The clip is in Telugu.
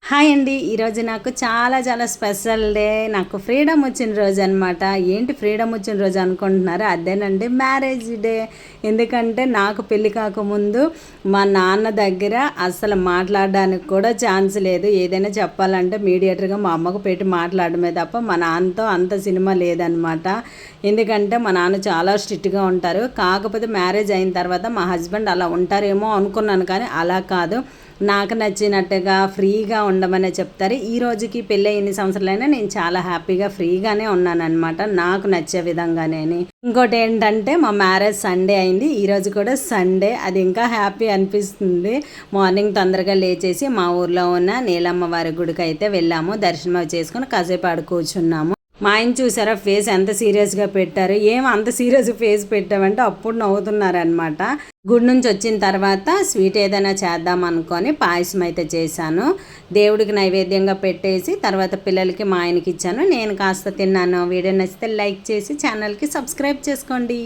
హాయ్ అండి. ఈరోజు నాకు చాలా చాలా స్పెషల్ డే. నాకు ఫ్రీడమ్ వచ్చిన రోజు అనమాట. ఏంటి ఫ్రీడమ్ వచ్చిన రోజు అనుకుంటున్నారు? అదేనండి మ్యారేజ్ డే. ఎందుకంటే నాకు పెళ్ళి కాకముందు మా నాన్న దగ్గర అస్సలు మాట్లాడడానికి కూడా ఛాన్స్ లేదు. ఏదైనా చెప్పాలంటే మీడియేటర్గా మా అమ్మకు పెట్టి మాట్లాడమే తప్ప మా నాన్నతో అంత సినిమా లేదనమాట. ఎందుకంటే మా నాన్న చాలా స్ట్రిక్ట్గా ఉంటారు. కాకపోతే మ్యారేజ్ అయిన తర్వాత మా హస్బెండ్ అలా ఉంటారేమో అనుకున్నాను, కానీ అలా కాదు. నాకు నచ్చినట్టుగా ఫ్రీగా ఉండమనే చెప్తారు. ఈ రోజుకి పెళ్ళి ఎన్ని సంవత్సరాలైనా నేను చాలా హ్యాపీగా ఫ్రీగానే ఉన్నానన్నమాట, నాకు నచ్చే విధంగానే. ఇంకోటి ఏంటంటే మా మ్యారేజ్ సండే అయింది. ఈరోజు కూడా సండే, అది ఇంకా హ్యాపీ అనిపిస్తుంది. మార్నింగ్ తొందరగా లేచేసి మా ఊర్లో ఉన్న నీలమ్మ వారి గుడికి అయితే వెళ్ళాము. దర్శనం చేసుకుని కాసేపు ఆడ కూర్చున్నాము. మా ఆయన చూసారా ఫేస్ ఎంత సీరియస్గా పెట్టారు. ఏం అంత సీరియస్ ఫేస్ పెట్టామంటే అప్పుడు నవ్వుతున్నారనమాట. గుడి నుంచి వచ్చిన తర్వాత స్వీట్ ఏదైనా చేద్దాం అనుకొని పాయసం అయితే చేశాను. దేవుడికి నైవేద్యంగా పెట్టేసి తర్వాత పిల్లలకి మా ఆయనకి ఇచ్చాను. నేను కాస్త తిన్నాను. వీడియో నచ్చితే లైక్ చేసి ఛానల్కి సబ్స్క్రైబ్ చేసుకోండి.